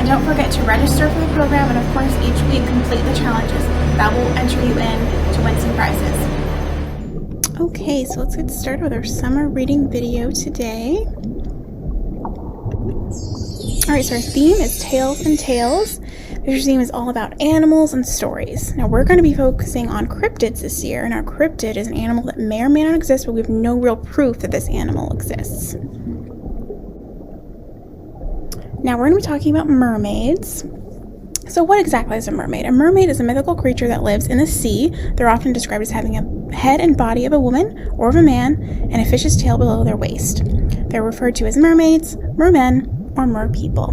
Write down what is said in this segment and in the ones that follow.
don't forget to register for the program, and of course each week complete the challenges. That will enter you in to win some prizes. Okay, so let's get started with our summer reading video today. Alright, so our theme is Tales and Tales. This theme is all about animals and stories. Now we're going to be focusing on cryptids this year, and our cryptid is an animal that may or may not exist, but we have no real proof that this animal exists. Now we're going to be talking about mermaids. So what exactly is a mermaid? A mermaid is a mythical creature that lives in the sea. They're often described as having a head and body of a woman or of a man and a fish's tail below their waist. They're referred to as mermaids, mermen, or merpeople.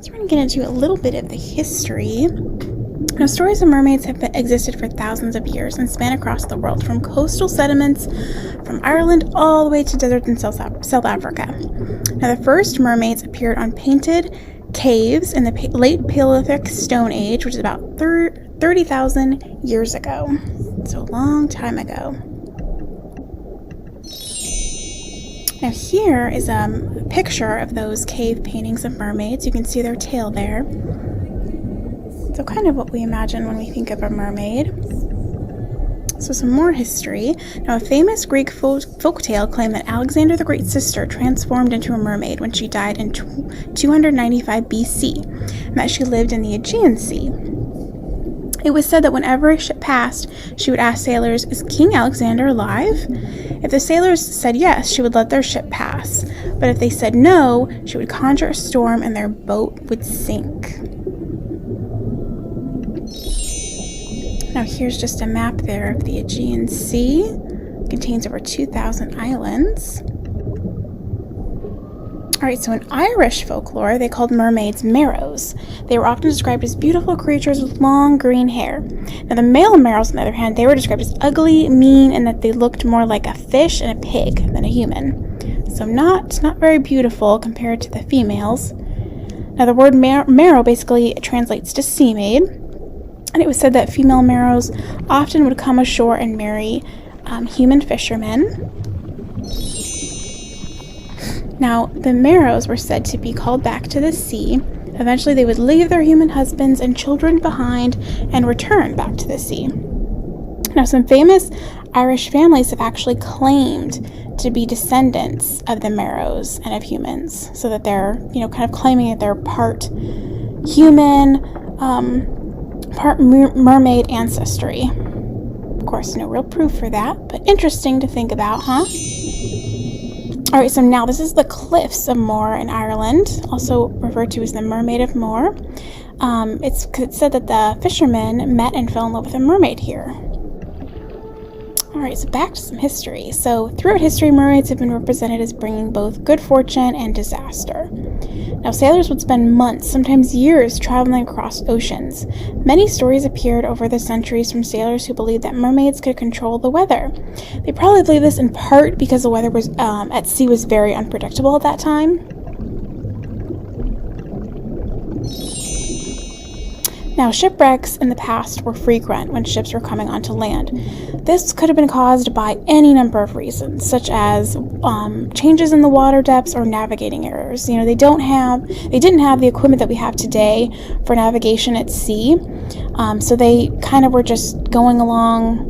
So we're going to get into a little bit of the history. Now, stories of mermaids have existed for thousands of years and span across the world, from coastal settlements from Ireland all the way to deserts in South Africa. Now, the first mermaids appeared on painted caves in the late Paleolithic Stone Age, which is about 30,000 years ago. So a long time ago. Now here is a picture of those cave paintings of mermaids. You can see their tail there. So kind of what we imagine when we think of a mermaid. So some more history. Now, a famous Greek folktale claimed that Alexander the Great's sister transformed into a mermaid when she died in 295 BC, and that she lived in the Aegean Sea. It was said that whenever a ship passed, she would ask sailors, "Is King Alexander alive?" If the sailors said yes, she would let their ship pass. But if they said no, she would conjure a storm and their boat would sink. Now here's just a map there of the Aegean Sea. It contains over 2,000 islands. Alright, so in Irish folklore, they called mermaids merrows. They were often described as beautiful creatures with long green hair. Now the male merrows, on the other hand, they were described as ugly, mean, and that they looked more like a fish and a pig than a human. So not very beautiful compared to the females. Now the word merrow basically translates to sea maid. And it was said that female merrows often would come ashore and marry human fishermen. Now, the merrows were said to be called back to the sea. Eventually, they would leave their human husbands and children behind and return back to the sea. Now, some famous Irish families have actually claimed to be descendants of the merrows and of humans, so that they're, kind of claiming that they're part human, part mermaid ancestry. Of course, no real proof for that, but interesting to think about, huh? Alright, so now this is the Cliffs of Moher in Ireland, also referred to as the Mermaid of Moher. It's said that the fishermen met and fell in love with a mermaid here. Alright, so back to some history. So throughout history, mermaids have been represented as bringing both good fortune and disaster. Now, sailors would spend months, sometimes years, traveling across oceans. Many stories appeared over the centuries from sailors who believed that mermaids could control the weather. They probably believed this in part because the weather was at sea was very unpredictable at that time. Now, shipwrecks in the past were frequent when ships were coming onto land. This could have been caused by any number of reasons, such as changes in the water depths or navigating errors. They didn't have the equipment that we have today for navigation at sea, so they kind of were just going along.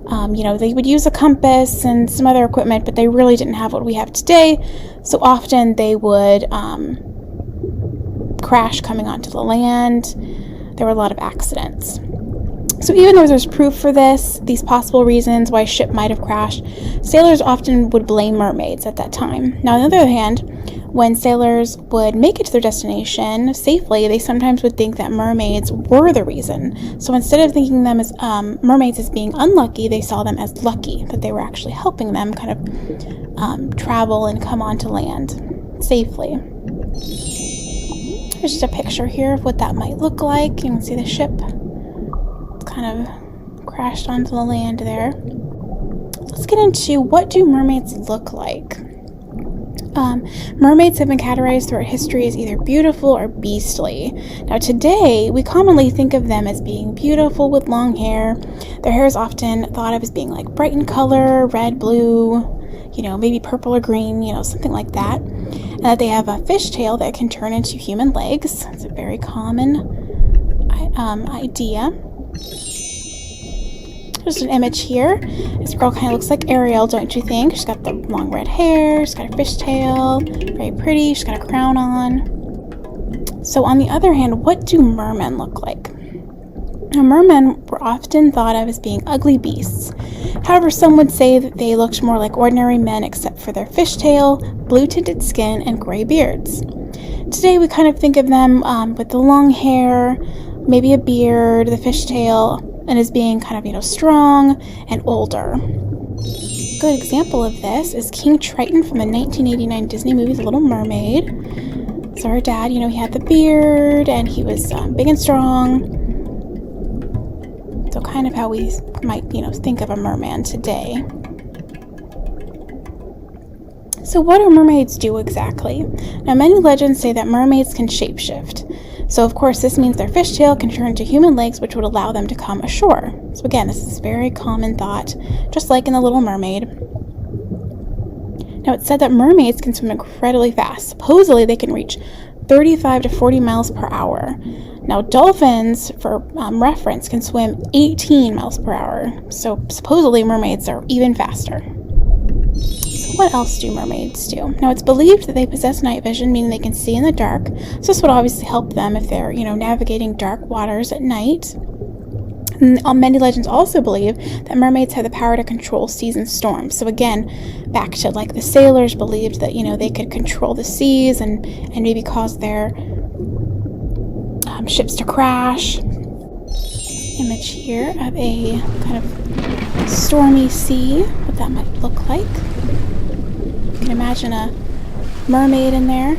They would use a compass and some other equipment, but they really didn't have what we have today. So often they would crash coming onto the land. There were a lot of accidents. So even though there's proof for these possible reasons why a ship might have crashed, sailors often would blame mermaids at that time. Now, on the other hand, when sailors would make it to their destination safely, they sometimes would think that mermaids were the reason. So instead of thinking them as mermaids as being unlucky, they saw them as lucky, that they were actually helping them kind of travel and come onto land safely. There's just a picture here of what that might look like. You can see the ship. It's kind of crashed onto the land there. Let's get into, what do mermaids look like? Mermaids have been categorized throughout history as either beautiful or beastly. Now today, we commonly think of them as being beautiful with long hair. Their hair is often thought of as being like bright in color, red, blue, maybe purple or green, something like that. And that they have a fishtail that can turn into human legs. It's a very common idea. There's an image here. This girl kind of looks like Ariel, don't you think? She's got the long red hair, she's got a fishtail, very pretty, she's got a crown on. So on the other hand, what do mermen look like? Now, mermen were often thought of as being ugly beasts. However, some would say that they looked more like ordinary men except for their fishtail, blue-tinted skin, and gray beards. Today we kind of think of them with the long hair, maybe a beard, the fishtail, and as being kind of, strong and older. A good example of this is King Triton from the 1989 Disney movie The Little Mermaid. So her dad, he had the beard, and he was big and strong. So kind of how we might, think of a merman today. So what do mermaids do exactly? Now, many legends say that mermaids can shapeshift. So of course this means their fishtail can turn into human legs, which would allow them to come ashore. So again, this is a very common thought, just like in The Little Mermaid. Now, it's said that mermaids can swim incredibly fast. Supposedly they can reach 35 to 40 miles per hour. Now, dolphins, for reference, can swim 18 miles per hour. So supposedly mermaids are even faster. So what else do mermaids do? Now, it's believed that they possess night vision, meaning they can see in the dark. So this would obviously help them if they're, navigating dark waters at night. And many legends also believe that mermaids have the power to control seas and storms. So again, back to like the sailors believed that, they could control the seas and maybe cause their ships to crash. Image here of a kind of stormy sea, what that might look like. You can imagine a mermaid in there.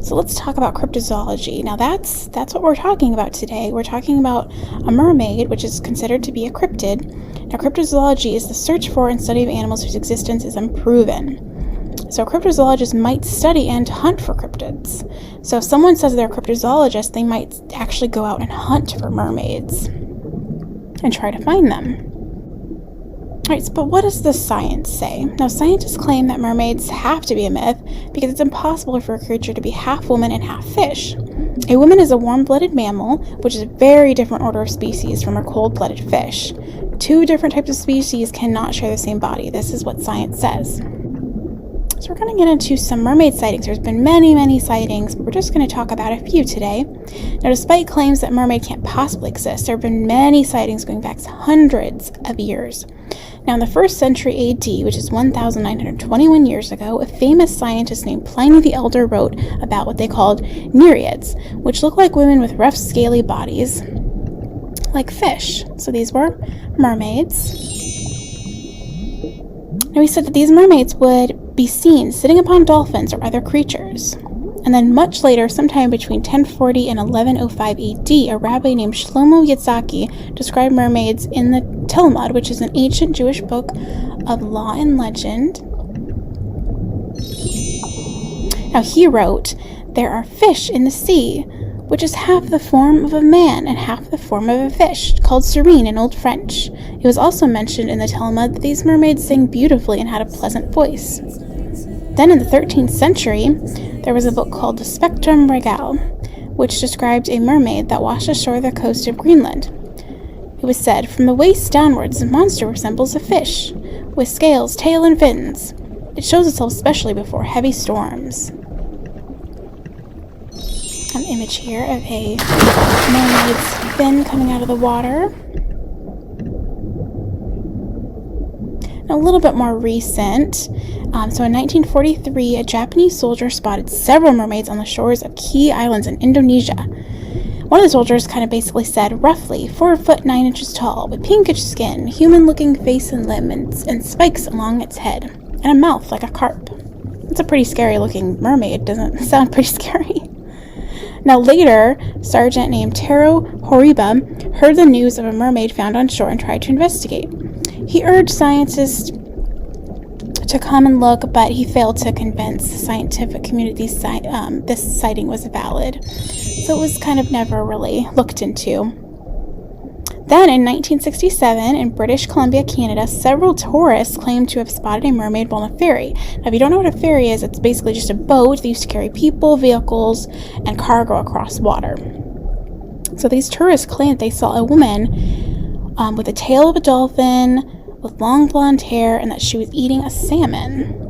So let's talk about cryptozoology. Now that's what we're talking about today. We're talking about a mermaid, which is considered to be a cryptid. Now, cryptozoology is the search for and study of animals whose existence is unproven. So cryptozoologists might study and hunt for cryptids. So if someone says they're a cryptozoologist, they might actually go out and hunt for mermaids and try to find them. Alright, but what does the science say? Now, scientists claim that mermaids have to be a myth because it's impossible for a creature to be half woman and half fish. A woman is a warm-blooded mammal, which is a very different order of species from a cold-blooded fish. Two different types of species cannot share the same body. This is what science says. So we're going to get into some mermaid sightings. There's been many, many sightings, but we're just going to talk about a few today. Now, despite claims that mermaid can't possibly exist, there have been many sightings going back hundreds of years. Now, in the 1st century AD, which is 1,921 years ago, a famous scientist named Pliny the Elder wrote about what they called nereids, which look like women with rough, scaly bodies, like fish. So these were mermaids. Now, he said that these mermaids would be seen sitting upon dolphins or other creatures. And then much later, sometime between 1040 and 1105 AD, a rabbi named Shlomo Yitzhaki described mermaids in the Talmud, which is an ancient Jewish book of law and legend. Now, he wrote, "There are fish in the sea, which is half the form of a man and half the form of a fish, called serene in Old French. It was also mentioned in the Talmud that these mermaids sang beautifully and had a pleasant voice." Then in the 13th century, there was a book called the Spectrum Regal, which described a mermaid that washed ashore the coast of Greenland. It was said, "From the waist downwards, the monster resembles a fish, with scales, tail, and fins. It shows itself especially before heavy storms." An image here of a mermaid's fin coming out of the water. A little bit more recent. So in 1943, a Japanese soldier spotted several mermaids on the shores of key islands in Indonesia. One of the soldiers kind of basically said, roughly 4 foot 9 inches tall, with pinkish skin, human-looking face and limbs, and spikes along its head, and a mouth like a carp. It's a pretty scary-looking mermaid, doesn't it sound pretty scary? Now later, a sergeant named Taro Horiba heard the news of a mermaid found on shore and tried to investigate. He urged scientists to come and look, but he failed to convince the scientific community this sighting was valid. So it was kind of never really looked into. Then in 1967, in British Columbia, Canada, several tourists claimed to have spotted a mermaid while on a ferry. Now, if you don't know what a ferry is, it's basically just a boat that used to carry people, vehicles, and cargo across water. So these tourists claimed they saw a woman with the tail of a dolphin, with long blonde hair, and that she was eating a salmon.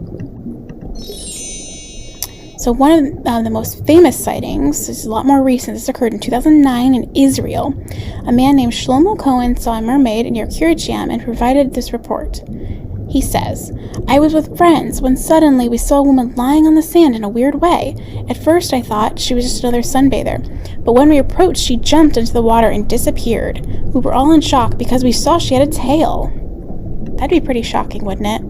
So one of the most famous sightings, this is a lot more recent, this occurred in 2009 in Israel. A man named Shlomo Cohen saw a mermaid near Kiryat Yam and provided this report. He says, "I was with friends when suddenly we saw a woman lying on the sand in a weird way. At first I thought she was just another sunbather, but when we approached she jumped into the water and disappeared. We were all in shock because we saw she had a tail." That'd be pretty shocking, wouldn't it?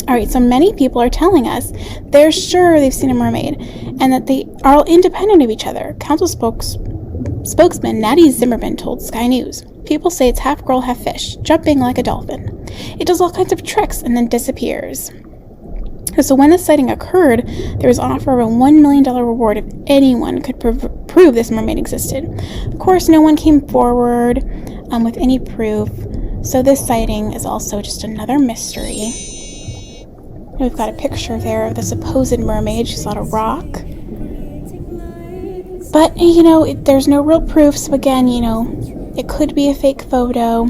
Alright, so many people are telling us they're sure they've seen a mermaid and that they are all independent of each other. Council spokesman Natty Zimmerman told Sky News, "People say it's half girl, half fish, jumping like a dolphin. It does all kinds of tricks and then disappears." So when this sighting occurred, there was an offer of a $1 million reward if anyone could prove this mermaid existed. Of course, no one came forward with any proof, so this sighting is also just another mystery. We've got a picture there of the supposed mermaid. She's on a rock. But, there's no real proof, so again, it could be a fake photo.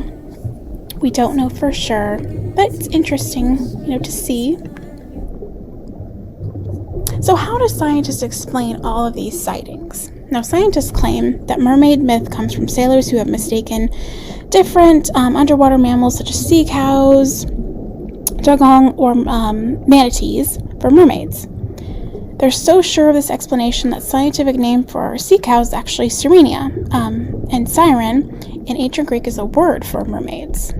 We don't know for sure, but it's interesting, to see. So how do scientists explain all of these sightings? Now, scientists claim that mermaid myth comes from sailors who have mistaken different underwater mammals such as sea cows, dugong, or manatees for mermaids. They're so sure of this explanation that scientific name for sea cows is actually Sirenia, and siren in ancient Greek is a word for mermaids.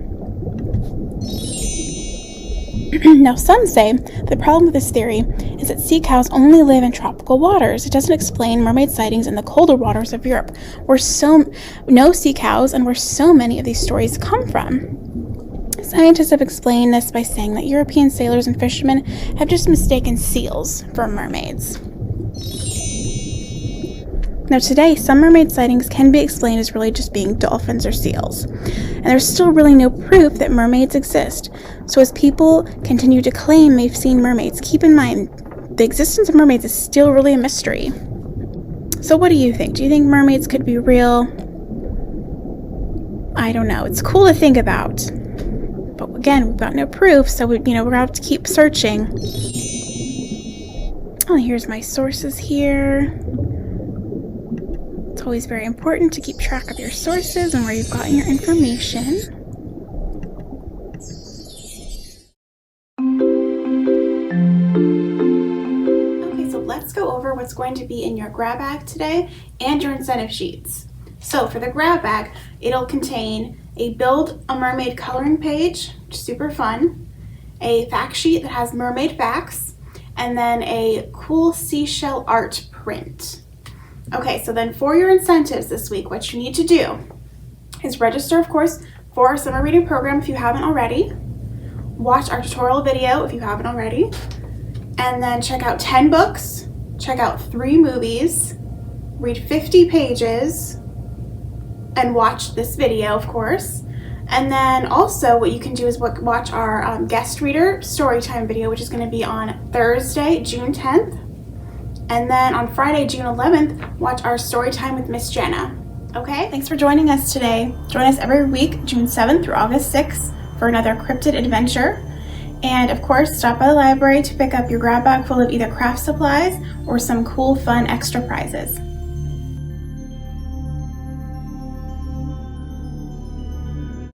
Now, some say the problem with this theory is that sea cows only live in tropical waters. It doesn't explain mermaid sightings in the colder waters of Europe, where no sea cows and where so many of these stories come from. Scientists have explained this by saying that European sailors and fishermen have just mistaken seals for mermaids. Now today, some mermaid sightings can be explained as really just being dolphins or seals. And there's still really no proof that mermaids exist. So as people continue to claim they've seen mermaids, keep in mind the existence of mermaids is still really a mystery. So what do you think? Do you think mermaids could be real? I don't know. It's cool to think about. But again, we've got no proof, so we're going to have to keep searching. Oh, here's my sources here. It's always very important to keep track of your sources and where you've gotten your information. Okay, so let's go over what's going to be in your grab bag today and your incentive sheets. So for the grab bag, it'll contain a Build a Mermaid coloring page, which is super fun, a fact sheet that has mermaid facts, and then a cool seashell art print. Okay, so then for your incentives this week, what you need to do is register, of course, for our summer reading program if you haven't already, watch our tutorial video if you haven't already, and then check out 10 books, check out 3 movies, read 50 pages, and watch this video, of course. And then also what you can do is watch our guest reader storytime video, which is going to be on Thursday, June 10th. And then on Friday, June 11th, watch our storytime with Miss Jenna. Okay, thanks for joining us today. Join us every week, June 7th through August 6th, for another cryptid adventure. And of course, stop by the library to pick up your grab bag full of either craft supplies or some cool, fun extra prizes.